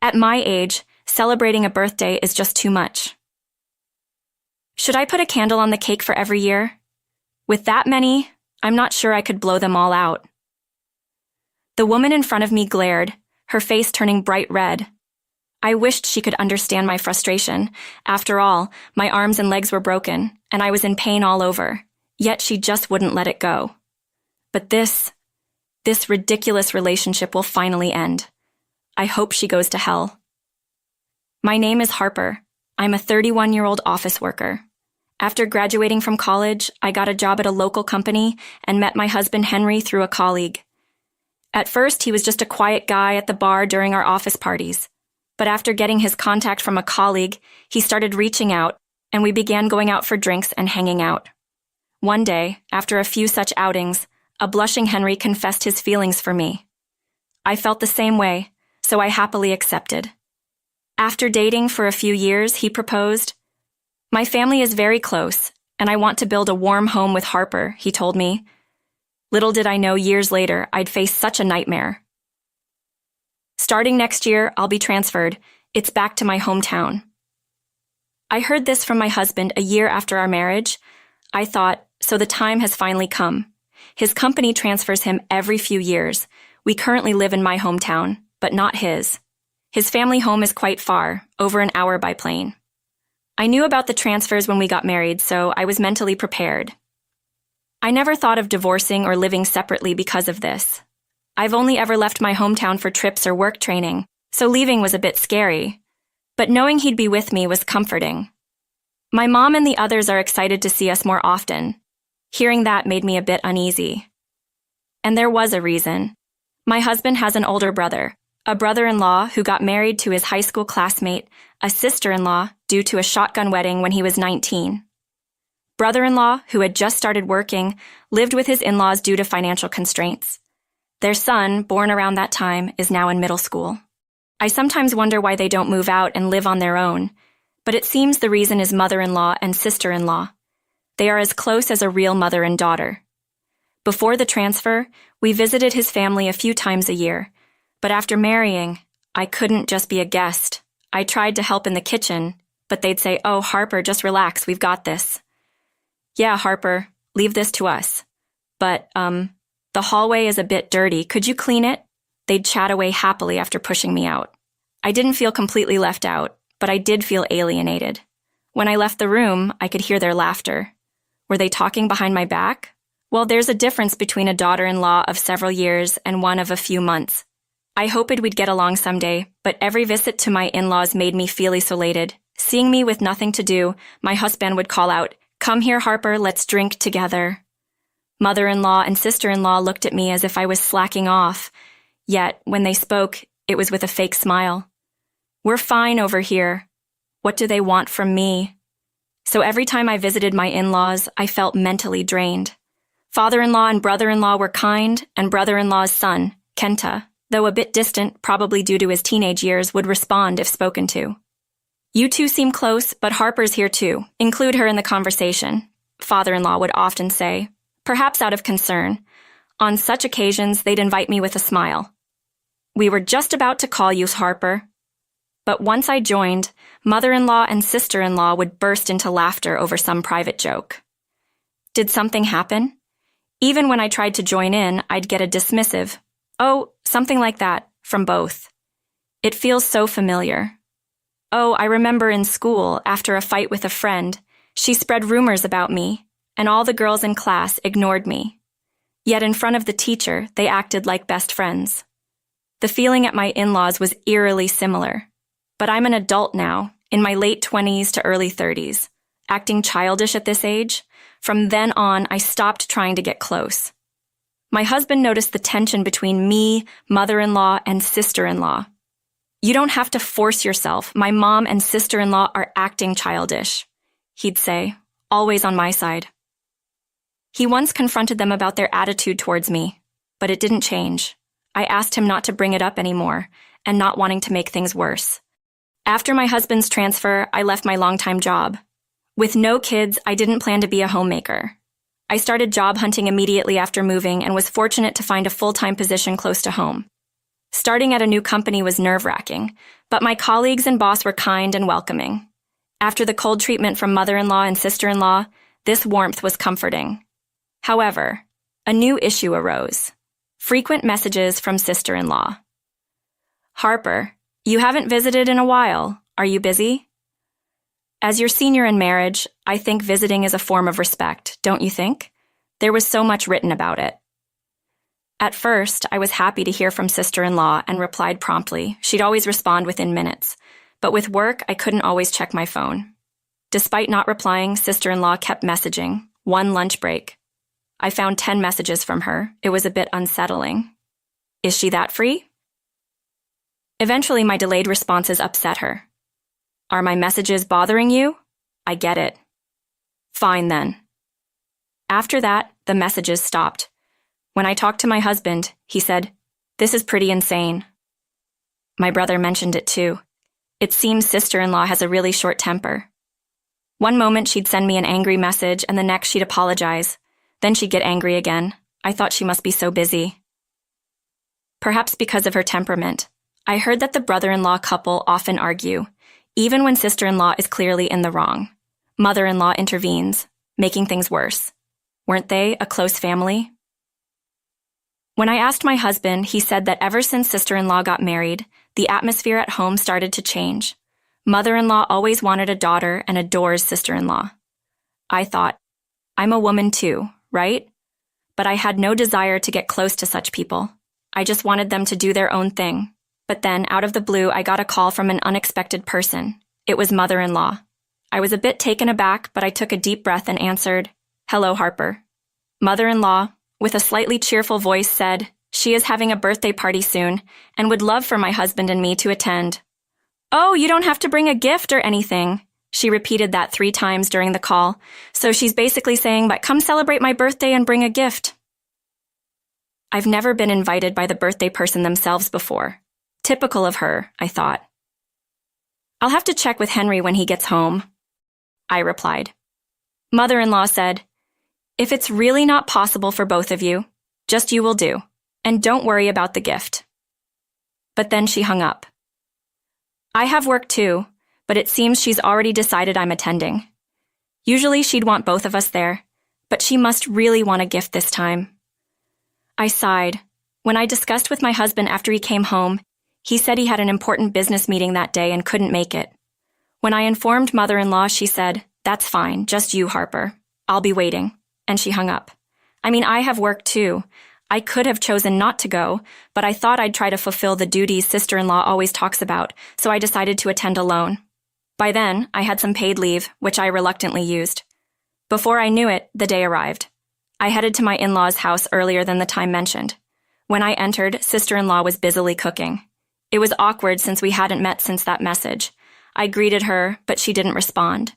At my age, celebrating a birthday is just too much. Should I put a candle on the cake for every year? With that many, I'm not sure I could blow them all out. The woman in front of me glared, her face turning bright red. I wished she could understand my frustration. After all, my arms and legs were broken, and I was in pain all over, yet she just wouldn't let it go. But this ridiculous relationship will finally end. I hope she goes to hell. My name is Harper. I'm a 31-year-old office worker. After graduating from college, I got a job at a local company and met my husband Henry through a colleague. At first, he was just a quiet guy at the bar during our office parties. But after getting his contact from a colleague, he started reaching out, and we began going out for drinks and hanging out. One day, after a few such outings, a blushing Henry confessed his feelings for me. I felt the same way, so I happily accepted. After dating for a few years, he proposed. "My family is very close, and I want to build a warm home with Harper," he told me. Little did I know years later I'd face such a nightmare. Starting next year, I'll be transferred. It's back to my hometown. I heard this from my husband a year after our marriage. I thought, so the time has finally come. His company transfers him every few years. We currently live in my hometown, but not his. His family home is quite far, over an hour by plane. I knew about the transfers when we got married, so I was mentally prepared. I never thought of divorcing or living separately because of this. I've only ever left my hometown for trips or work training, so leaving was a bit scary. But knowing he'd be with me was comforting. My mom and the others are excited to see us more often. Hearing that made me a bit uneasy. And there was a reason. My husband has an older brother, a brother-in-law who got married to his high school classmate, a sister-in-law due to a shotgun wedding when he was 19. Brother-in-law, who had just started working, lived with his in-laws due to financial constraints. Their son, born around that time, is now in middle school. I sometimes wonder why they don't move out and live on their own, but it seems the reason is mother-in-law and sister-in-law. They are as close as a real mother and daughter. Before the transfer, we visited his family a few times a year, but after marrying, I couldn't just be a guest. I tried to help in the kitchen, but they'd say, "Oh, Harper, just relax, we've got this." "Yeah, Harper, leave this to us. But, the hallway is a bit dirty, could you clean it?" They'd chat away happily after pushing me out. I didn't feel completely left out, but I did feel alienated. When I left the room, I could hear their laughter. Were they talking behind my back? Well, there's a difference between a daughter-in-law of several years and one of a few months. I hoped we'd get along someday, but every visit to my in-laws made me feel isolated. Seeing me with nothing to do, my husband would call out, "Come here, Harper, let's drink together." Mother-in-law and sister-in-law looked at me as if I was slacking off, yet when they spoke, it was with a fake smile. "We're fine over here. What do they want from me?" So every time I visited my in-laws, I felt mentally drained. Father-in-law and brother-in-law were kind, and brother-in-law's son, Kenta, though a bit distant, probably due to his teenage years, would respond if spoken to. "You two seem close, but Harper's here too. Include her in the conversation," father-in-law would often say, perhaps out of concern. On such occasions, they'd invite me with a smile. "We were just about to call you, Harper." But once I joined, mother-in-law and sister-in-law would burst into laughter over some private joke. Did something happen? Even when I tried to join in, I'd get a dismissive, "Oh, something like that," from both. It feels so familiar. Oh, I remember in school, after a fight with a friend, she spread rumors about me, and all the girls in class ignored me. Yet in front of the teacher, they acted like best friends. The feeling at my in-laws was eerily similar. But I'm an adult now, in my late 20s to early 30s. Acting childish at this age, from then on, I stopped trying to get close. My husband noticed the tension between me, mother-in-law, and sister-in-law. "You don't have to force yourself. My mom and sister-in-law are acting childish," he'd say, always on my side. He once confronted them about their attitude towards me, but it didn't change. I asked him not to bring it up anymore, and not wanting to make things worse. After my husband's transfer, I left my longtime job. With no kids, I didn't plan to be a homemaker. I started job hunting immediately after moving and was fortunate to find a full-time position close to home. Starting at a new company was nerve-wracking, but my colleagues and boss were kind and welcoming. After the cold treatment from mother-in-law and sister-in-law, this warmth was comforting. However, a new issue arose. Frequent messages from sister-in-law. Harper, you haven't visited in a while. Are you busy? As your senior in marriage, I think visiting is a form of respect, don't you think? There was so much written about it. At first, I was happy to hear from sister-in-law and replied promptly. She'd always respond within minutes. But with work, I couldn't always check my phone. Despite not replying, sister-in-law kept messaging. One lunch break. I found 10 messages from her. It was a bit unsettling. Is she that free? Eventually, my delayed responses upset her. Are my messages bothering you? I get it. Fine then. After that, the messages stopped. When I talked to my husband, he said, "This is pretty insane." My brother mentioned it too. It seems sister-in-law has a really short temper. One moment she'd send me an angry message and the next she'd apologize. Then she'd get angry again. I thought she must be so busy. Perhaps because of her temperament. I heard that the brother-in-law couple often argue, even when sister-in-law is clearly in the wrong. Mother-in-law intervenes, making things worse. Weren't they a close family? When I asked my husband, he said that ever since sister-in-law got married, the atmosphere at home started to change. Mother-in-law always wanted a daughter and adores sister-in-law. I thought, I'm a woman too, right? But I had no desire to get close to such people. I just wanted them to do their own thing. But then, out of the blue, I got a call from an unexpected person. It was mother-in-law. I was a bit taken aback, but I took a deep breath and answered, "Hello, Harper." Mother-in-law, with a slightly cheerful voice, said, she is having a birthday party soon and would love for my husband and me to attend. "Oh, you don't have to bring a gift or anything." She repeated that 3 times during the call, so she's basically saying, but come celebrate my birthday and bring a gift. I've never been invited by the birthday person themselves before. Typical of her, I thought. "I'll have to check with Henry when he gets home," I replied. Mother-in-law said, "If it's really not possible for both of you, just you will do, and don't worry about the gift." But then she hung up. I have work too, but it seems she's already decided I'm attending. Usually she'd want both of us there, but she must really want a gift this time. I sighed. When I discussed with my husband after he came home, he said he had an important business meeting that day and couldn't make it. When I informed mother-in-law, she said, "That's fine, just you, Harper. I'll be waiting." And she hung up. I have work too. I could have chosen not to go, but I thought I'd try to fulfill the duties sister-in-law always talks about, so I decided to attend alone. By then, I had some paid leave, which I reluctantly used. Before I knew it, the day arrived. I headed to my in-laws' house earlier than the time mentioned. When I entered, sister-in-law was busily cooking. It was awkward since we hadn't met since that message. I greeted her, but she didn't respond.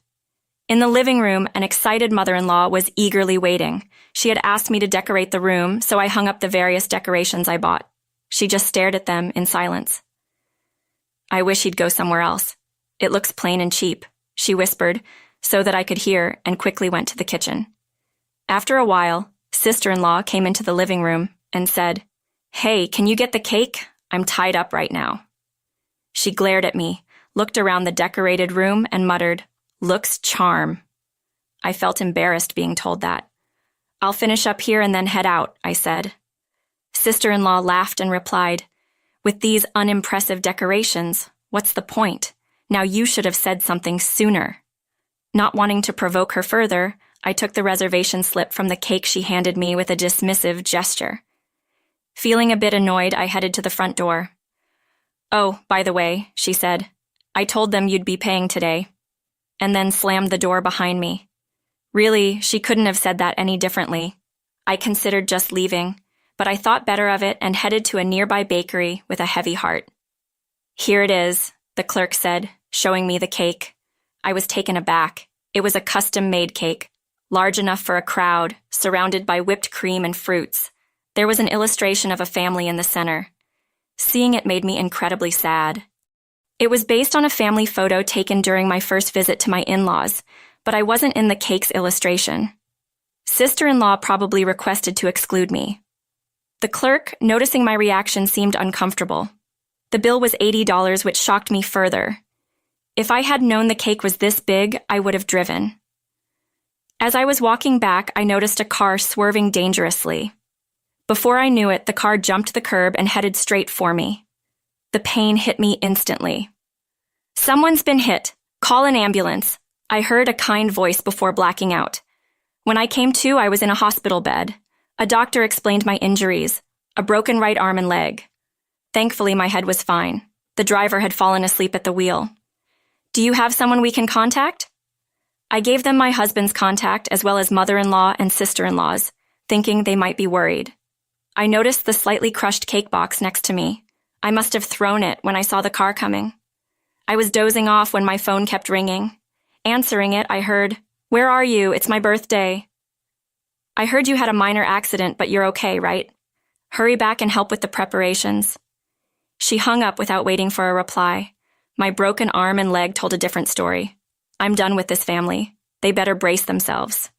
In the living room, an excited mother-in-law was eagerly waiting. She had asked me to decorate the room, so I hung up the various decorations I bought. She just stared at them in silence. "I wish he'd go somewhere else. It looks plain and cheap," she whispered, so that I could hear, and quickly went to the kitchen. After a while, sister-in-law came into the living room and said, "Hey, can you get the cake? I'm tied up right now." She glared at me, looked around the decorated room, and muttered, "Looks charm." I felt embarrassed being told that. "I'll finish up here and then head out," I said. Sister-in-law laughed and replied, "With these unimpressive decorations, what's the point? Now you should have said something sooner." Not wanting to provoke her further, I took the reservation slip from the cake she handed me with a dismissive gesture. Feeling a bit annoyed, I headed to the front door. "Oh, by the way," she said, "I told them you'd be paying today," and then slammed the door behind me. Really, she couldn't have said that any differently. I considered just leaving, but I thought better of it and headed to a nearby bakery with a heavy heart. "Here it is," the clerk said, showing me the cake. I was taken aback. It was a custom-made cake, large enough for a crowd, surrounded by whipped cream and fruits. There was an illustration of a family in the center. Seeing it made me incredibly sad. It was based on a family photo taken during my first visit to my in-laws, but I wasn't in the cake's illustration. Sister-in-law probably requested to exclude me. The clerk, noticing my reaction, seemed uncomfortable. The bill was $80, which shocked me further. If I had known the cake was this big, I would have driven. As I was walking back, I noticed a car swerving dangerously. Before I knew it, the car jumped the curb and headed straight for me. The pain hit me instantly. "Someone's been hit. Call an ambulance," I heard a kind voice before blacking out. When I came to, I was in a hospital bed. A doctor explained my injuries, a broken right arm and leg. Thankfully, my head was fine. The driver had fallen asleep at the wheel. "Do you have someone we can contact?" I gave them my husband's contact as well as mother-in-law and sister-in-law's, thinking they might be worried. I noticed the slightly crushed cake box next to me. I must have thrown it when I saw the car coming. I was dozing off when my phone kept ringing. Answering it, I heard, "Where are you? It's my birthday." "I heard you had a minor accident, but you're okay, right? Hurry back and help with the preparations." She hung up without waiting for a reply. My broken arm and leg told a different story. I'm done with this family. They better brace themselves.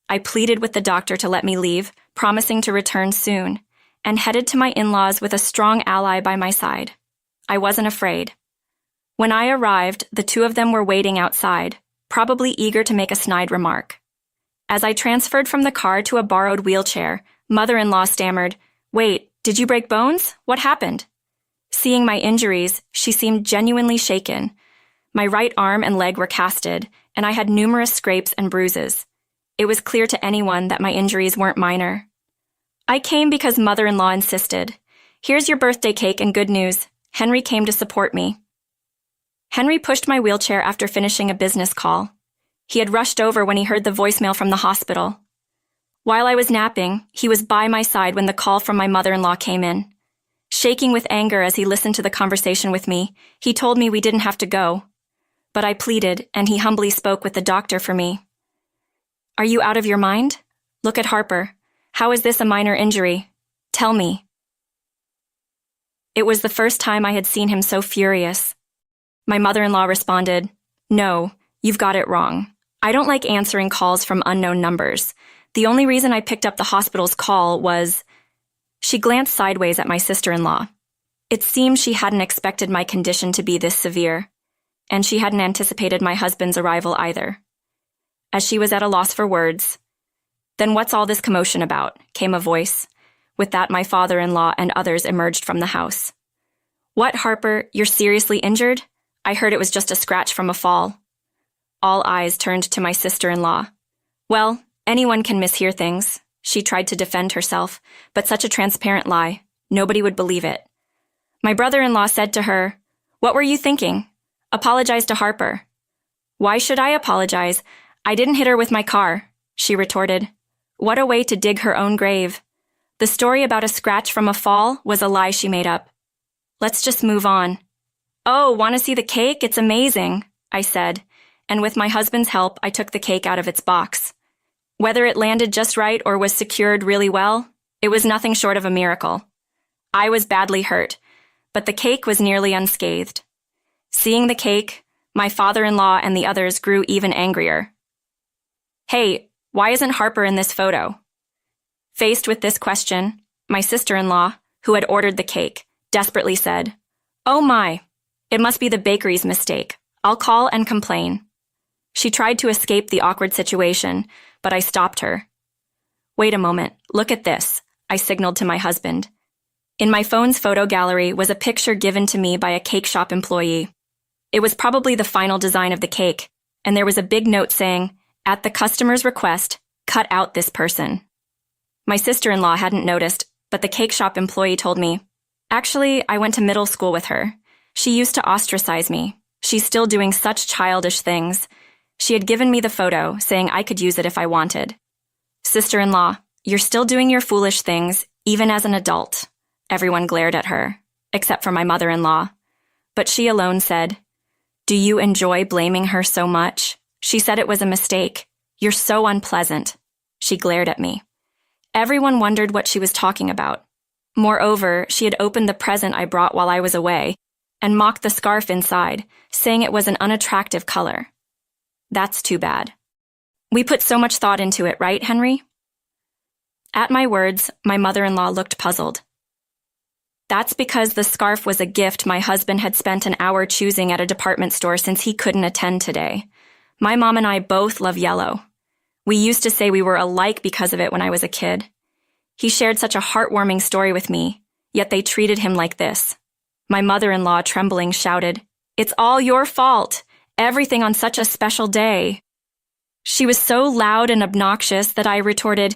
I pleaded with the doctor to let me leave, promising to return soon, and headed to my in-laws with a strong ally by my side. I wasn't afraid. When I arrived, the two of them were waiting outside, probably eager to make a snide remark. As I transferred from the car to a borrowed wheelchair, mother-in-law stammered, "Wait, did you break bones? What happened?" Seeing my injuries, she seemed genuinely shaken. My right arm and leg were casted, and I had numerous scrapes and bruises. It was clear to anyone that my injuries weren't minor. I came because mother-in-law insisted. "Here's your birthday cake and good news. Henry came to support me." Henry pushed my wheelchair after finishing a business call. He had rushed over when he heard the voicemail from the hospital. While I was napping, he was by my side when the call from my mother-in-law came in. Shaking with anger as he listened to the conversation with me, he told me we didn't have to go. But I pleaded, and he humbly spoke with the doctor for me. "Are you out of your mind? Look at Harper. How is this a minor injury? Tell me." It was the first time I had seen him so furious. My mother-in-law responded, "No, you've got it wrong. I don't like answering calls from unknown numbers. The only reason I picked up the hospital's call was..." She glanced sideways at my sister-in-law. It seemed she hadn't expected my condition to be this severe, and she hadn't anticipated my husband's arrival either. As she was at a loss for words, "Then what's all this commotion about?" came a voice. With that, my father-in-law and others emerged from the house. "What, Harper, you're seriously injured? I heard it was just a scratch from a fall." All eyes turned to my sister-in-law. "Well, anyone can mishear things." She tried to defend herself, but such a transparent lie, nobody would believe it. My brother-in-law said to her, "What were you thinking? Apologize to Harper." "Why should I apologize? I didn't hit her with my car," she retorted. What a way to dig her own grave. The story about a scratch from a fall was a lie she made up. Let's just move on. "Oh, want to see the cake? It's amazing," I said, and with my husband's help, I took the cake out of its box. Whether it landed just right or was secured really well, it was nothing short of a miracle. I was badly hurt, but the cake was nearly unscathed. Seeing the cake, my father-in-law and the others grew even angrier. "Hey, why isn't Harper in this photo?" Faced with this question, my sister-in-law, who had ordered the cake, desperately said, "Oh my, it must be the bakery's mistake. I'll call and complain." She tried to escape the awkward situation, but I stopped her. "Wait a moment, look at this," I signaled to my husband. In my phone's photo gallery was a picture given to me by a cake shop employee. It was probably the final design of the cake, and there was a big note saying, "At the customer's request, cut out this person." My sister-in-law hadn't noticed, but the cake shop employee told me, "Actually, I went to middle school with her. She used to ostracize me. She's still doing such childish things." She had given me the photo, saying I could use it if I wanted. "Sister-in-law, you're still doing your foolish things, even as an adult." Everyone glared at her, except for my mother-in-law. But she alone said, "Do you enjoy blaming her so much? She said it was a mistake. You're so unpleasant." She glared at me. Everyone wondered what she was talking about. Moreover, she had opened the present I brought while I was away and mocked the scarf inside, saying it was an unattractive color. That's too bad. We put so much thought into it, right, Henry? At my words, my mother-in-law looked puzzled. That's because the scarf was a gift my husband had spent an hour choosing at a department store since he couldn't attend today. My mom and I both love yellow. We used to say we were alike because of it when I was a kid. He shared such a heartwarming story with me, yet they treated him like this. My mother-in-law, trembling, shouted, "It's all your fault! Everything on such a special day." She was so loud and obnoxious that I retorted,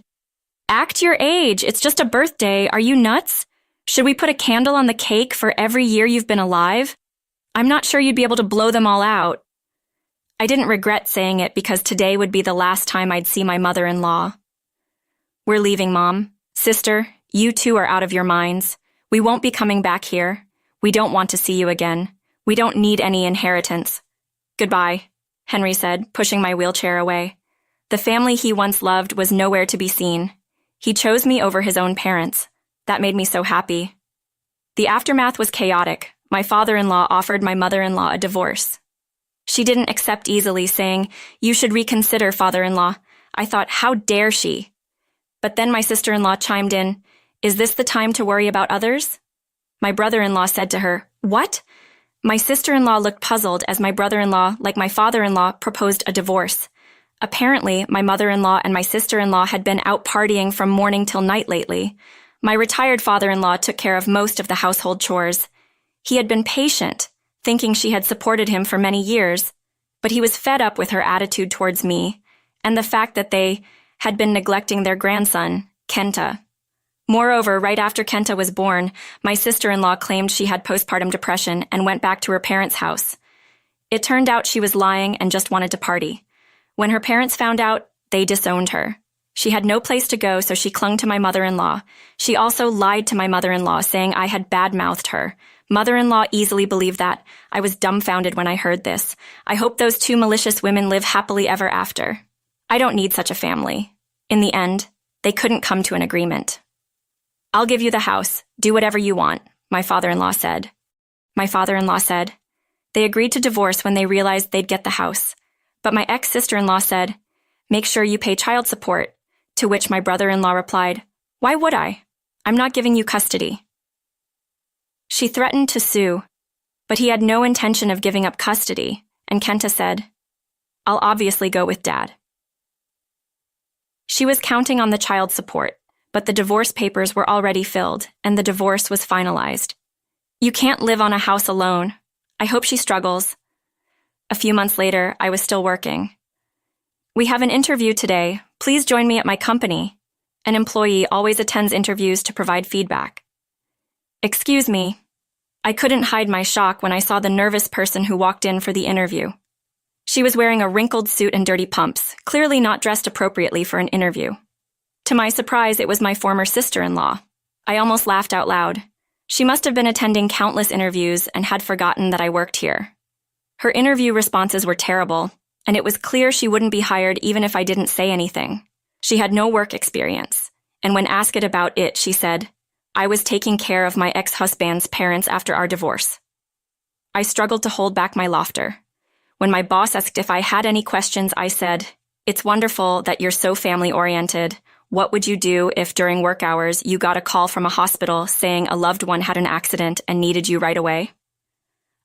"Act your age, it's just a birthday, are you nuts? Should we put a candle on the cake for every year you've been alive? I'm not sure you'd be able to blow them all out." I didn't regret saying it because today would be the last time I'd see my mother-in-law. "We're leaving, Mom. Sister, you two are out of your minds. We won't be coming back here. We don't want to see you again. We don't need any inheritance. Goodbye," Henry said, pushing my wheelchair away. The family he once loved was nowhere to be seen. He chose me over his own parents. That made me so happy. The aftermath was chaotic. My father-in-law offered my mother-in-law a divorce. She didn't accept easily, saying, "You should reconsider, father-in-law." I thought, how dare she? But then my sister-in-law chimed in, "Is this the time to worry about others?" My brother-in-law said to her, "What?" My sister-in-law looked puzzled as my brother-in-law, like my father-in-law, proposed a divorce. Apparently, my mother-in-law and my sister-in-law had been out partying from morning till night lately. My retired father-in-law took care of most of the household chores. He had been patient, thinking she had supported him for many years, but he was fed up with her attitude towards me and the fact that they had been neglecting their grandson, Kenta. Moreover, right after Kenta was born, my sister-in-law claimed she had postpartum depression and went back to her parents' house. It turned out she was lying and just wanted to party. When her parents found out, they disowned her. She had no place to go, so she clung to my mother-in-law. She also lied to my mother-in-law, saying I had bad-mouthed her. Mother-in-law easily believed that. I was dumbfounded when I heard this. I hope those two malicious women live happily ever after. I don't need such a family. In the end, they couldn't come to an agreement. "I'll give you the house. Do whatever you want," my father-in-law said. My father-in-law said. They agreed to divorce when they realized they'd get the house. But my ex-sister-in-law said, "Make sure you pay child support," to which my brother-in-law replied, "Why would I? I'm not giving you custody." She threatened to sue, but he had no intention of giving up custody, and Kenta said, "I'll obviously go with Dad." She was counting on the child support, but the divorce papers were already filled, and the divorce was finalized. "You can't live on a house alone. I hope she struggles." A few months later, I was still working. "We have an interview today. Please join me at my company." An employee always attends interviews to provide feedback. "Excuse me." I couldn't hide my shock when I saw the nervous person who walked in for the interview. She was wearing a wrinkled suit and dirty pumps, clearly not dressed appropriately for an interview. To my surprise, it was my former sister-in-law. I almost laughed out loud. She must have been attending countless interviews and had forgotten that I worked here. Her interview responses were terrible, and it was clear she wouldn't be hired even if I didn't say anything. She had no work experience, and when asked about it, she said, "I was taking care of my ex-husband's parents after our divorce." I struggled to hold back my laughter. When my boss asked if I had any questions, I said, "It's wonderful that you're so family-oriented. What would you do if during work hours you got a call from a hospital saying a loved one had an accident and needed you right away?"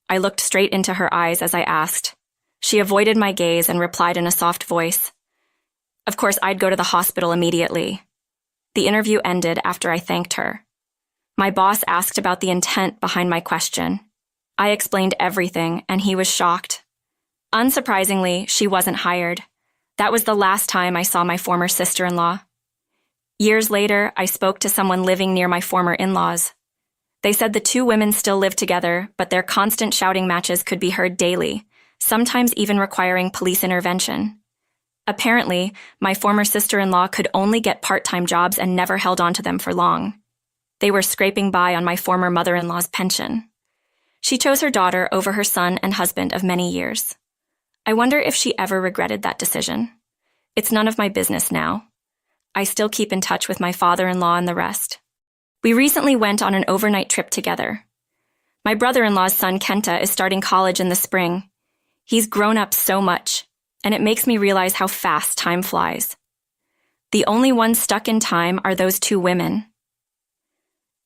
I looked straight into her eyes as I asked. She avoided my gaze and replied in a soft voice, "Of course, I'd go to the hospital immediately." The interview ended after I thanked her. My boss asked about the intent behind my question. I explained everything, and he was shocked. Unsurprisingly, she wasn't hired. That was the last time I saw my former sister-in-law. Years later, I spoke to someone living near my former in-laws. They said the two women still lived together, but their constant shouting matches could be heard daily, sometimes even requiring police intervention. Apparently, my former sister-in-law could only get part-time jobs and never held on to them for long. They were scraping by on my former mother-in-law's pension. She chose her daughter over her son and husband of many years. I wonder if she ever regretted that decision. It's none of my business now. I still keep in touch with my father-in-law and the rest. We recently went on an overnight trip together. My brother-in-law's son Kenta is starting college in the spring. He's grown up so much, and it makes me realize how fast time flies. The only ones stuck in time are those two women.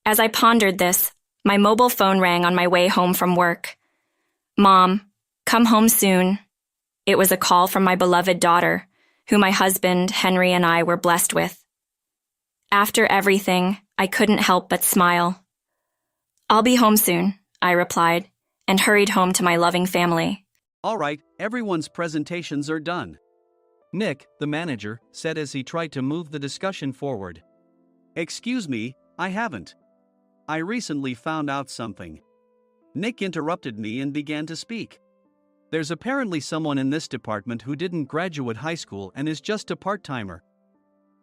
As I pondered this, my mobile phone rang on my way home from work. Mom, come home soon. It was a call from my beloved daughter, who my husband, Henry, and I were blessed with. After everything, I couldn't help but smile. I'll be home soon, I replied, and hurried home to my loving family. All right, everyone's presentations are done, Nick, the manager, said as he tried to move the discussion forward. Excuse me, I haven't. I recently found out something. Nick interrupted me and began to speak. There's apparently someone in this department who didn't graduate high school and is just a part-timer.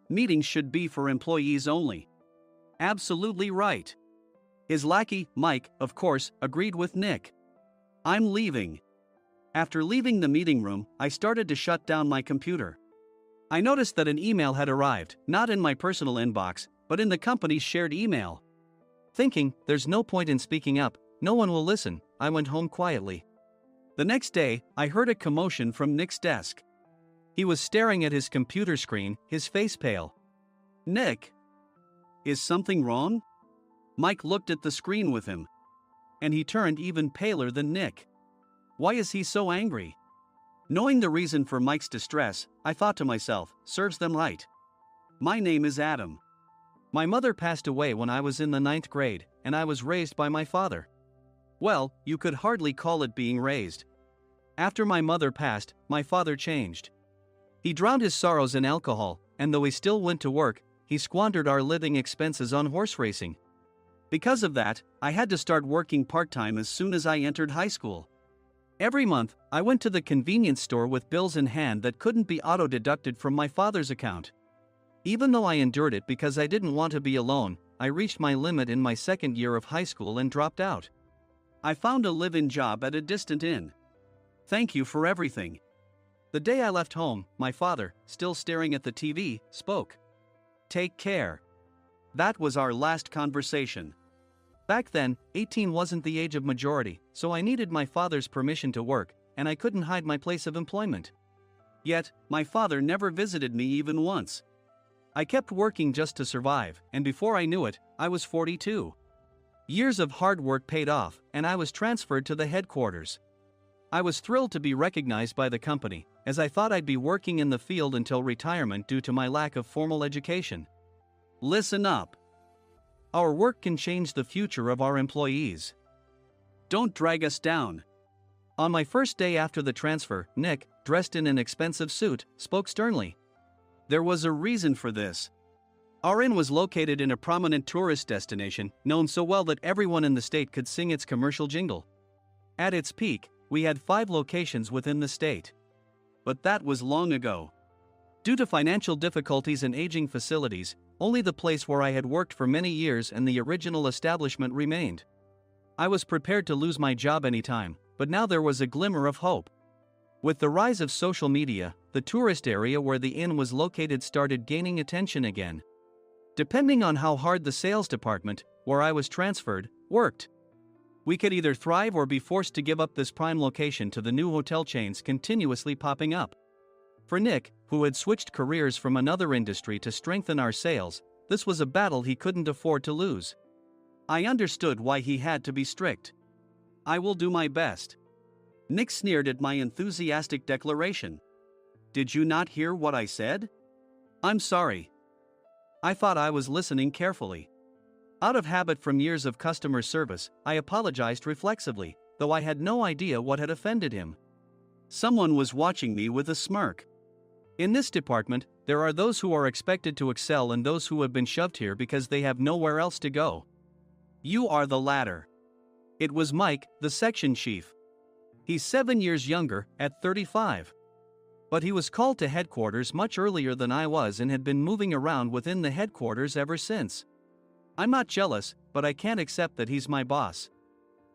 Meetings should be for employees only. Absolutely right. His lackey, Mike, of course, agreed with Nick. I'm leaving. After leaving the meeting room, I started to shut down my computer. I noticed that an email had arrived, not in my personal inbox, but in the company's shared email. Thinking, there's no point in speaking up, no one will listen, I went home quietly. The next day, I heard a commotion from Nick's desk. He was staring at his computer screen, his face pale. Nick, is something wrong? Mike looked at the screen with him. And he turned even paler than Nick. Why is he so angry? Knowing the reason for Mike's distress, I thought to myself, serves them right. My name is Adam. My mother passed away when I was in the 9th grade, and I was raised by my father. Well, you could hardly call it being raised. After my mother passed, my father changed. He drowned his sorrows in alcohol, and though he still went to work, he squandered our living expenses on horse racing. Because of that, I had to start working part-time as soon as I entered high school. Every month, I went to the convenience store with bills in hand that couldn't be auto-deducted from my father's account. Even though I endured it because I didn't want to be alone, I reached my limit in my 2nd year of high school and dropped out. I found a live-in job at a distant inn. Thank you for everything. The day I left home, my father, still staring at the TV, spoke. Take care. That was our last conversation. Back then, 18 wasn't the age of majority, so I needed my father's permission to work, and I couldn't hide my place of employment. Yet, my father never visited me even once. I kept working just to survive, and before I knew it, I was 42. Years of hard work paid off, and I was transferred to the headquarters. I was thrilled to be recognized by the company, as I thought I'd be working in the field until retirement due to my lack of formal education. Listen up. Our work can change the future of our employees. Don't drag us down. On my first day after the transfer, Nick, dressed in an expensive suit, spoke sternly. There was a reason for this. Our inn was located in a prominent tourist destination, known so well that everyone in the state could sing its commercial jingle. At its peak, we had 5 locations within the state. But that was long ago. Due to financial difficulties and aging facilities, only the place where I had worked for many years and the original establishment remained. I was prepared to lose my job anytime, but now there was a glimmer of hope. With the rise of social media, the tourist area where the inn was located started gaining attention again. Depending on how hard the sales department, where I was transferred, worked, we could either thrive or be forced to give up this prime location to the new hotel chains continuously popping up. For Nick, who had switched careers from another industry to strengthen our sales, this was a battle he couldn't afford to lose. I understood why he had to be strict. I will do my best. Nick sneered at my enthusiastic declaration. Did you not hear what I said? I'm sorry. I thought I was listening carefully. Out of habit from years of customer service, I apologized reflexively, though I had no idea what had offended him. Someone was watching me with a smirk. In this department, there are those who are expected to excel and those who have been shoved here because they have nowhere else to go. You are the latter. It was Mike, the section chief. He's 7 years younger, at 35. But he was called to headquarters much earlier than I was and had been moving around within the headquarters ever since. I'm not jealous, but I can't accept that he's my boss.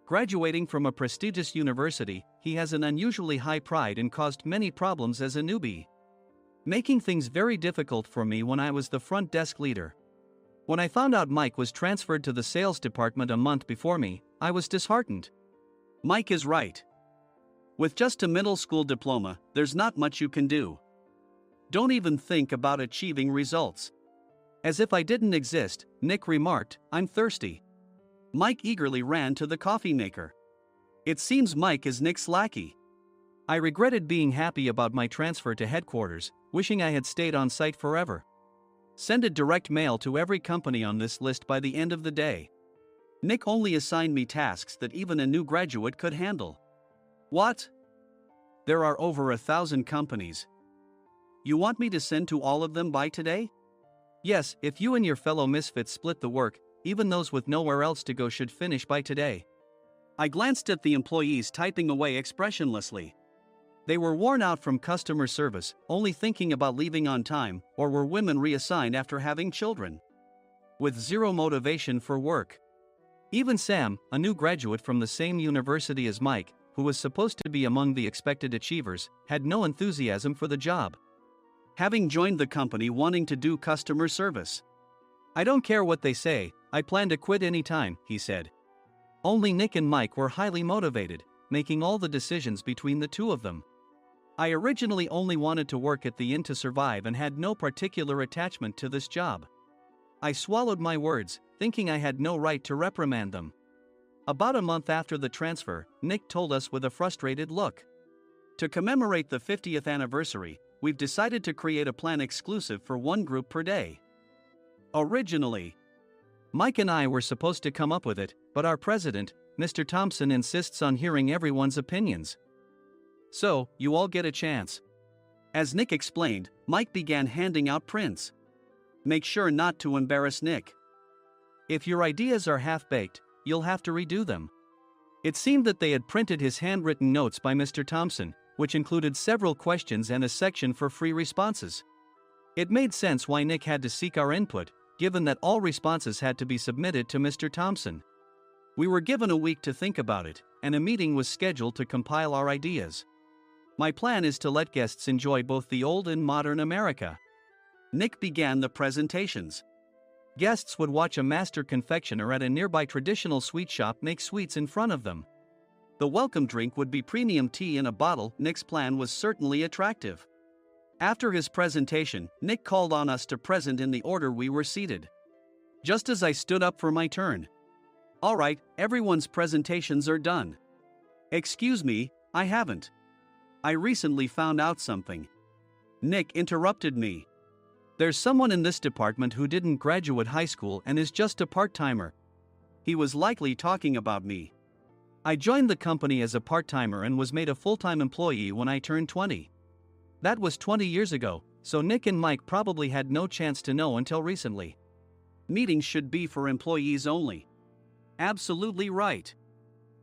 Graduating from a prestigious university, he has an unusually high pride and caused many problems as a newbie, making things very difficult for me when I was the front desk leader. When I found out Mike was transferred to the sales department a month before me, I was disheartened. Mike is right. With just a middle school diploma, there's not much you can do. Don't even think about achieving results. As if I didn't exist, Nick remarked, I'm thirsty. Mike eagerly ran to the coffee maker. It seems Mike is Nick's lackey. I regretted being happy about my transfer to headquarters, wishing I had stayed on site forever. Send a direct mail to every company on this list by the end of the day. Nick only assigned me tasks that even a new graduate could handle. What? There are over 1,000 companies. You want me to send to all of them by today? Yes, if you and your fellow misfits split the work, even those with nowhere else to go should finish by today. I glanced at the employees typing away expressionlessly. They were worn out from customer service, only thinking about leaving on time, or were women reassigned after having children. With zero motivation for work. Even Sam, a new graduate from the same university as Mike, who was supposed to be among the expected achievers, had no enthusiasm for the job. Having joined the company wanting to do customer service. I don't care what they say, I plan to quit anytime, he said. Only Nick and Mike were highly motivated, making all the decisions between the two of them. I originally only wanted to work at the inn to survive and had no particular attachment to this job. I swallowed my words, thinking I had no right to reprimand them. About a month after the transfer, Nick told us with a frustrated look. To commemorate the 50th anniversary, we've decided to create a plan exclusive for one group per day. Originally, Mike and I were supposed to come up with it, but our president, Mr. Thompson, insists on hearing everyone's opinions. So, you all get a chance. As Nick explained, Mike began handing out prints. Make sure not to embarrass Nick. If your ideas are half-baked, you'll have to redo them. It seemed that they had printed his handwritten notes by Mr. Thompson, which included several questions and a section for free responses. It made sense why Nick had to seek our input, given that all responses had to be submitted to Mr. Thompson. We were given a week to think about it, and a meeting was scheduled to compile our ideas. My plan is to let guests enjoy both the old and modern America. Nick began the presentations. Guests would watch a master confectioner at a nearby traditional sweet shop make sweets in front of them. The welcome drink would be premium tea in a bottle. Nick's plan was certainly attractive. After his presentation, Nick called on us to present in the order we were seated. Just as I stood up for my turn. All right, everyone's presentations are done. Excuse me, I haven't. I recently found out something. Nick interrupted me. There's someone in this department who didn't graduate high school and is just a part-timer. He was likely talking about me. I joined the company as a part-timer and was made a full-time employee when I turned 20. That was 20 years ago, so Nick and Mike probably had no chance to know until recently. Meetings should be for employees only. Absolutely right.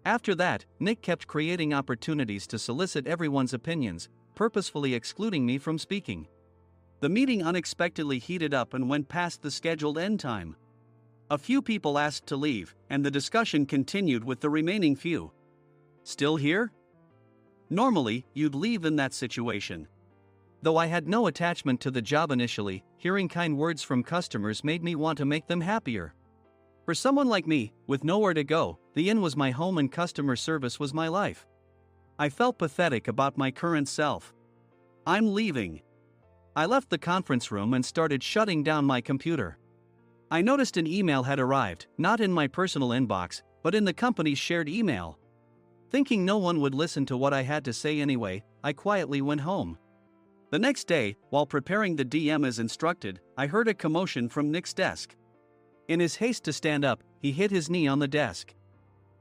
After that, Nick kept creating opportunities to solicit everyone's opinions, purposefully excluding me from speaking. The meeting unexpectedly heated up and went past the scheduled end time. A few people asked to leave, and the discussion continued with the remaining few. Still here? Normally, you'd leave in that situation. Though I had no attachment to the job initially, hearing kind words from customers made me want to make them happier. For someone like me, with nowhere to go, the inn was my home and customer service was my life. I felt pathetic about my current self. I'm leaving. I left the conference room and started shutting down my computer. I noticed an email had arrived, not in my personal inbox, but in the company's shared email. Thinking no one would listen to what I had to say anyway, I quietly went home. The next day, while preparing the DM as instructed, I heard a commotion from Nick's desk. In his haste to stand up, he hit his knee on the desk.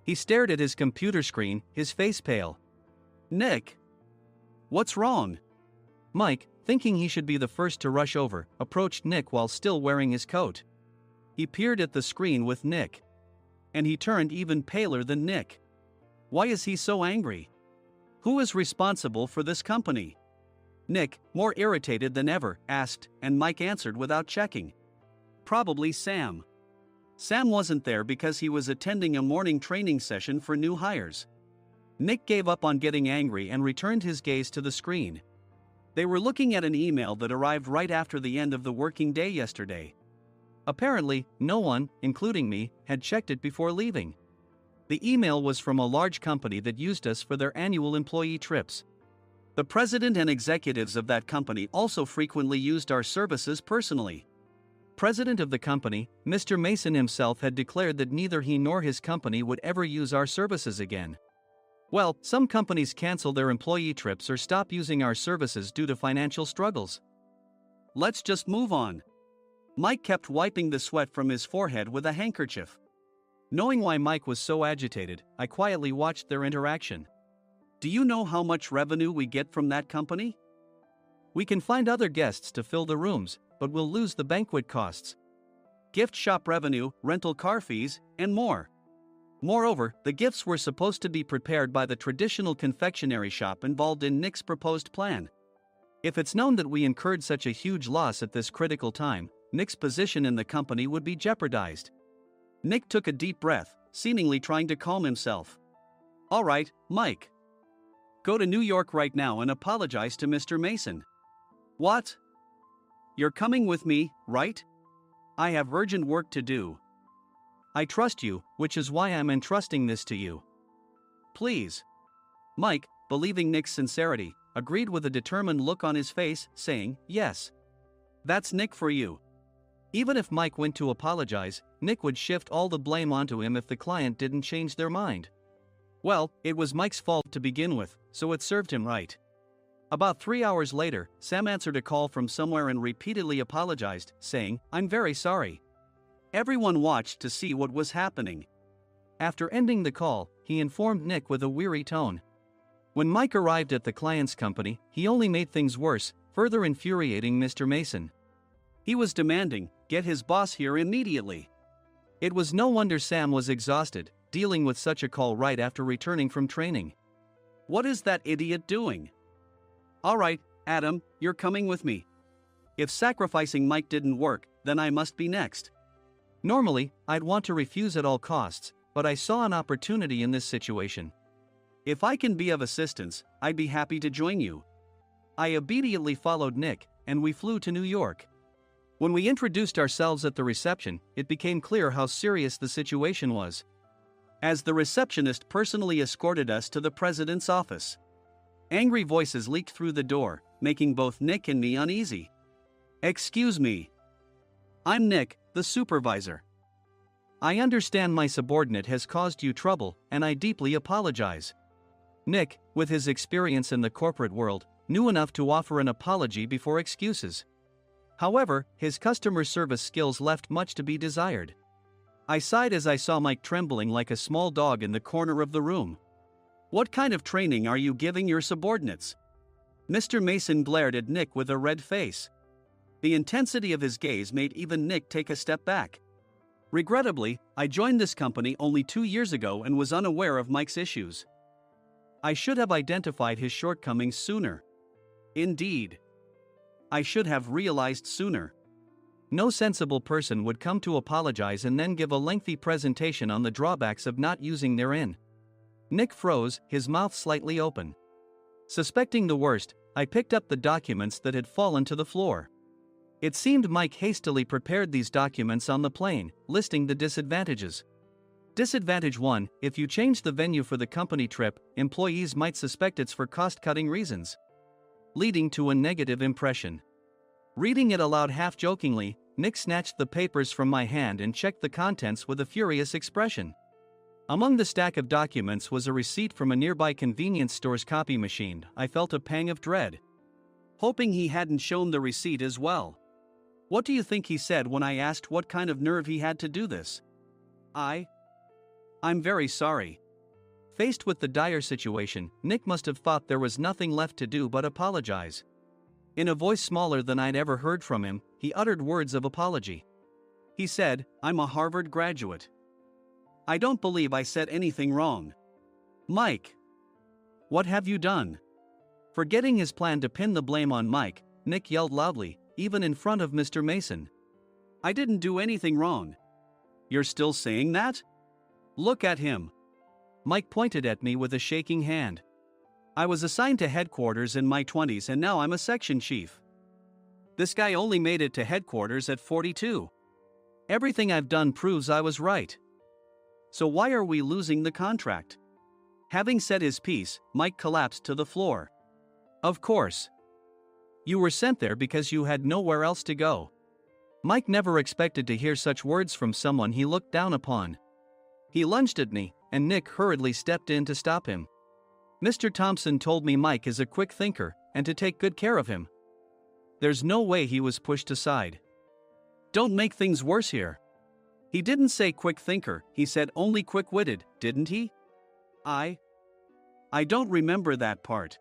He stared at his computer screen, his face pale. Nick! What's wrong? Mike, thinking he should be the first to rush over, approached Nick while still wearing his coat. He peered at the screen with Nick. And he turned even paler than Nick. Why is he so angry? Who is responsible for this company? Nick, more irritated than ever, asked, and Mike answered without checking. Probably Sam. Sam wasn't there because he was attending a morning training session for new hires. Nick gave up on getting angry and returned his gaze to the screen. They were looking at an email that arrived right after the end of the working day yesterday. Apparently, no one, including me, had checked it before leaving. The email was from a large company that used us for their annual employee trips. The president and executives of that company also frequently used our services personally. President of the company, Mr. Mason himself had declared that neither he nor his company would ever use our services again. Well, some companies cancel their employee trips or stop using our services due to financial struggles. Let's just move on. Mike kept wiping the sweat from his forehead with a handkerchief. Knowing why Mike was so agitated, I quietly watched their interaction. Do you know how much revenue we get from that company? We can find other guests to fill the rooms, but we'll lose the banquet costs, gift shop revenue, rental car fees, and more. Moreover, the gifts were supposed to be prepared by the traditional confectionery shop involved in Nick's proposed plan. If it's known that we incurred such a huge loss at this critical time, Nick's position in the company would be jeopardized. Nick took a deep breath, seemingly trying to calm himself. All right, Mike. Go to New York right now and apologize to Mr. Mason. What? You're coming with me, right? I have urgent work to do. I trust you, which is why I'm entrusting this to you. Please. Mike, believing Nick's sincerity, agreed with a determined look on his face, saying, yes. That's Nick for you. Even if Mike went to apologize, Nick would shift all the blame onto him if the client didn't change their mind. Well, it was Mike's fault to begin with, so it served him right. About 3 hours later, Sam answered a call from somewhere and repeatedly apologized, saying, I'm very sorry. Everyone watched to see what was happening. After ending the call, he informed Nick with a weary tone. When Mike arrived at the client's company, he only made things worse, further infuriating Mr. Mason. He was demanding, get his boss here immediately. It was no wonder Sam was exhausted, dealing with such a call right after returning from training. What is that idiot doing? All right, Adam, you're coming with me. If sacrificing Mike didn't work, then I must be next. Normally, I'd want to refuse at all costs, but I saw an opportunity in this situation. If I can be of assistance, I'd be happy to join you. I immediately followed Nick, and we flew to New York. When we introduced ourselves at the reception, it became clear how serious the situation was. As the receptionist personally escorted us to the president's office. Angry voices leaked through the door, making both Nick and me uneasy. Excuse me. I'm Nick, the supervisor. I understand my subordinate has caused you trouble, and I deeply apologize. Nick, with his experience in the corporate world, knew enough to offer an apology before excuses. However, his customer service skills left much to be desired. I sighed as I saw Mike trembling like a small dog in the corner of the room. What kind of training are you giving your subordinates? Mr. Mason glared at Nick with a red face. The intensity of his gaze made even Nick take a step back. Regrettably, I joined this company only 2 years ago and was unaware of Mike's issues. I should have identified his shortcomings sooner. Indeed. I should have realized sooner. No sensible person would come to apologize and then give a lengthy presentation on the drawbacks of not using their in. Nick froze, his mouth slightly open. Suspecting the worst, I picked up the documents that had fallen to the floor. It seemed Mike hastily prepared these documents on the plane, listing the disadvantages. Disadvantage 1, if you change the venue for the company trip, employees might suspect it's for cost-cutting reasons, leading to a negative impression. Reading it aloud half-jokingly, Nick snatched the papers from my hand and checked the contents with a furious expression. Among the stack of documents was a receipt from a nearby convenience store's copy machine. I felt a pang of dread, hoping he hadn't shown the receipt as well. What do you think he said when I asked what kind of nerve he had to do this? I'm very sorry. Faced with the dire situation, Nick must have thought there was nothing left to do but apologize. In a voice smaller than I'd ever heard from him, he uttered words of apology. He said, I'm a Harvard graduate. I don't believe I said anything wrong. Mike. What have you done? Forgetting his plan to pin the blame on Mike, Nick yelled loudly, even in front of Mr. Mason. I didn't do anything wrong. You're still saying that? Look at him. Mike pointed at me with a shaking hand. I was assigned to headquarters in my 20s and now I'm a section chief. This guy only made it to headquarters at 42. Everything I've done proves I was right. So why are we losing the contract? Having said his piece, Mike collapsed to the floor. Of course. You were sent there because you had nowhere else to go. Mike never expected to hear such words from someone he looked down upon. He lunged at me, and Nick hurriedly stepped in to stop him. Mr. Thompson told me Mike is a quick thinker, and to take good care of him. There's no way he was pushed aside. Don't make things worse here. He didn't say quick thinker, he said only quick-witted, didn't he? I don't remember that part.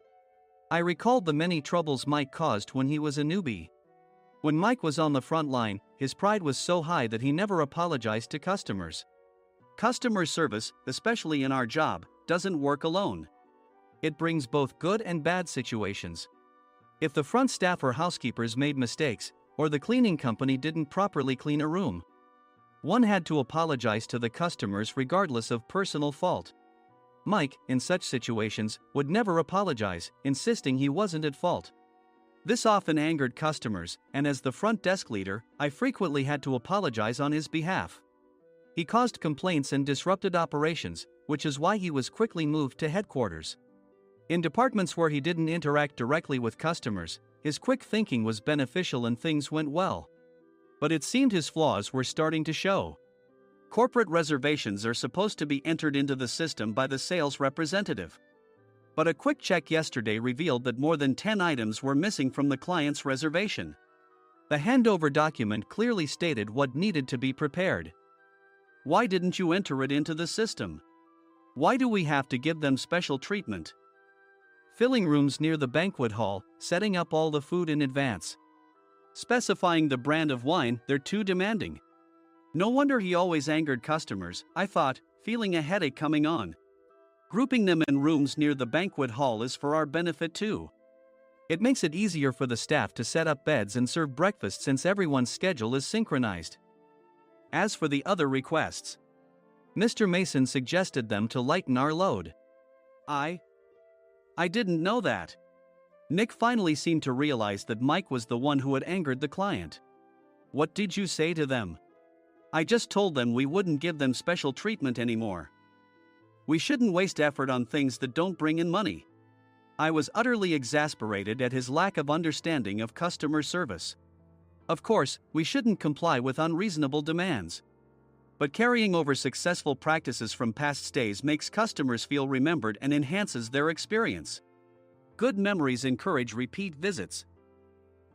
I recalled the many troubles Mike caused when he was a newbie. When Mike was on the front line, his pride was so high that he never apologized to customers. Customer service, especially in our job, doesn't work alone. It brings both good and bad situations. If the front staff or housekeepers made mistakes, or the cleaning company didn't properly clean a room, one had to apologize to the customers regardless of personal fault. Mike, in such situations, would never apologize, insisting he wasn't at fault. This often angered customers, and as the front desk leader, I frequently had to apologize on his behalf. He caused complaints and disrupted operations, which is why he was quickly moved to headquarters. In departments where he didn't interact directly with customers, his quick thinking was beneficial and things went well. But it seemed his flaws were starting to show. Corporate reservations are supposed to be entered into the system by the sales representative. But a quick check yesterday revealed that more than 10 items were missing from the client's reservation. The handover document clearly stated what needed to be prepared. Why didn't you enter it into the system? Why do we have to give them special treatment? Filling rooms near the banquet hall, setting up all the food in advance. Specifying the brand of wine, they're too demanding. No wonder he always angered customers, I thought, feeling a headache coming on. Grouping them in rooms near the banquet hall is for our benefit too. It makes it easier for the staff to set up beds and serve breakfast since everyone's schedule is synchronized. As for the other requests, Mr. Mason suggested them to lighten our load. I didn't know that. Nick finally seemed to realize that Mike was the one who had angered the client. What did you say to them? I just told them we wouldn't give them special treatment anymore. We shouldn't waste effort on things that don't bring in money. I was utterly exasperated at his lack of understanding of customer service. Of course, we shouldn't comply with unreasonable demands. But carrying over successful practices from past stays makes customers feel remembered and enhances their experience. Good memories encourage repeat visits.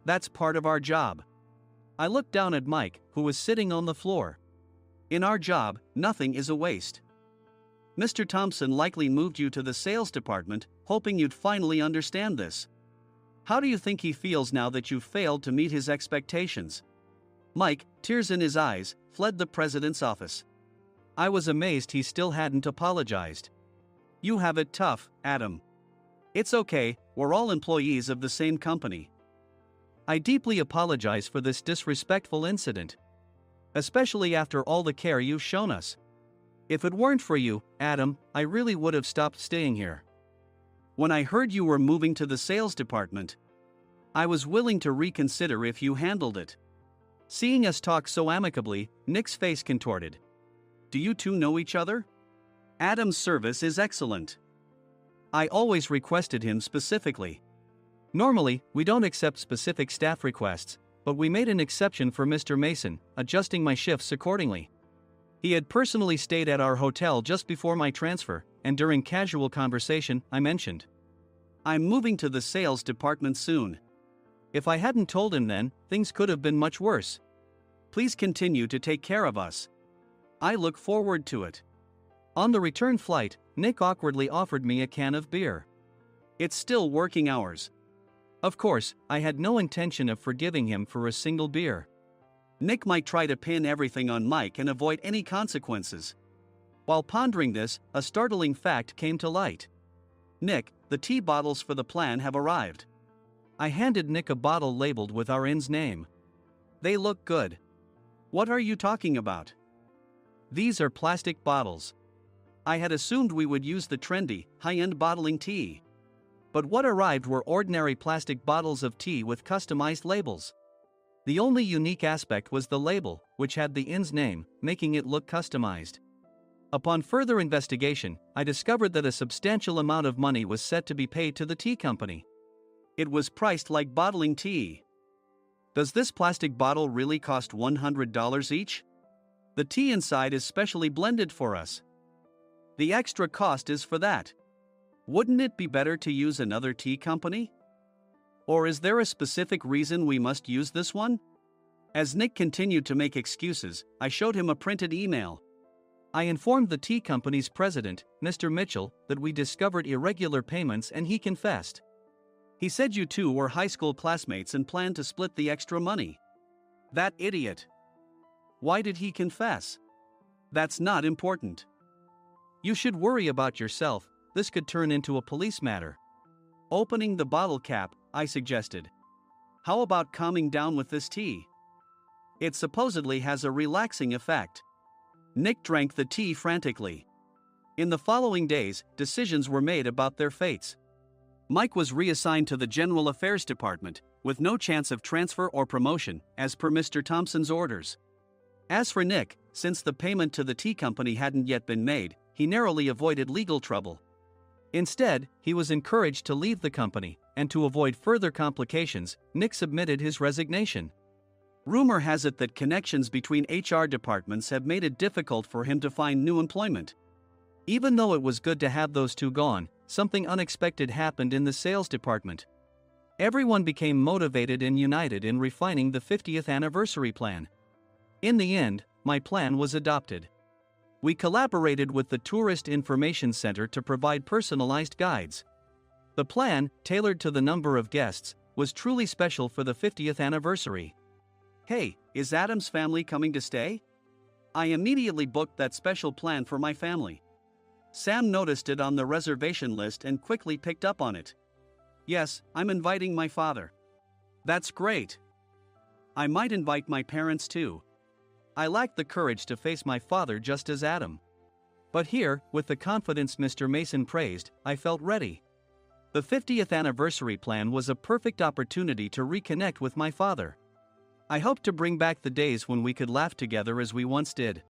That's part of our job. I looked down at Mike, who was sitting on the floor. In our job, nothing is a waste. Mr. Thompson likely moved you to the sales department, hoping you'd finally understand this. How do you think he feels now that you've failed to meet his expectations? Mike, tears in his eyes, fled the president's office. I was amazed he still hadn't apologized. You have it tough, Adam. It's okay, we're all employees of the same company. I deeply apologize for this disrespectful incident. Especially after all the care you've shown us. If it weren't for you, Adam, I really would have stopped staying here. When I heard you were moving to the sales department, I was willing to reconsider if you handled it. Seeing us talk so amicably, Nick's face contorted. Do you two know each other? Adam's service is excellent. I always requested him specifically. Normally, we don't accept specific staff requests, but we made an exception for Mr. Mason, adjusting my shifts accordingly. He had personally stayed at our hotel just before my transfer, and during casual conversation, I mentioned, I'm moving to the sales department soon. If I hadn't told him then, things could have been much worse. Please continue to take care of us. I look forward to it. On the return flight, Nick awkwardly offered me a can of beer. It's still working hours. Of course, I had no intention of forgiving him for a single beer. Nick might try to pin everything on Mike and avoid any consequences. While pondering this, a startling fact came to light. Nick, the tea bottles for the plan have arrived. I handed Nick a bottle labeled with our inn's name. They look good. What are you talking about? These are plastic bottles. I had assumed we would use the trendy, high-end bottling tea. But what arrived were ordinary plastic bottles of tea with customized labels. The only unique aspect was the label, which had the inn's name, making it look customized. Upon further investigation, I discovered that a substantial amount of money was set to be paid to the tea company. It was priced like bottling tea. Does this plastic bottle really cost $100 each? The tea inside is specially blended for us. The extra cost is for that. Wouldn't it be better to use another tea company? Or is there a specific reason we must use this one? As Nick continued to make excuses, I showed him a printed email. I informed the tea company's president, Mr. Mitchell, that we discovered irregular payments and he confessed. He said you two were high school classmates and planned to split the extra money. That idiot. Why did he confess? That's not important. You should worry about yourself, this could turn into a police matter. Opening the bottle cap, I suggested. How about calming down with this tea? It supposedly has a relaxing effect. Nick drank the tea frantically. In the following days, decisions were made about their fates. Mike was reassigned to the General Affairs Department, with no chance of transfer or promotion, as per Mr. Thompson's orders. As for Nick, since the payment to the tea company hadn't yet been made, he narrowly avoided legal trouble. Instead, he was encouraged to leave the company, and to avoid further complications, Nick submitted his resignation. Rumor has it that connections between HR departments have made it difficult for him to find new employment. Even though it was good to have those two gone, something unexpected happened in the sales department. Everyone became motivated and united in refining the 50th anniversary plan. In the end, my plan was adopted. We collaborated with the Tourist Information Center to provide personalized guides. The plan, tailored to the number of guests, was truly special for the 50th anniversary. Hey, is Adam's family coming to stay? I immediately booked that special plan for my family. Sam noticed it on the reservation list and quickly picked up on it. Yes, I'm inviting my father. That's great. I might invite my parents too. I lacked the courage to face my father just as Adam. But here, with the confidence Mr. Mason praised, I felt ready. The 50th anniversary plan was a perfect opportunity to reconnect with my father. I hoped to bring back the days when we could laugh together as we once did.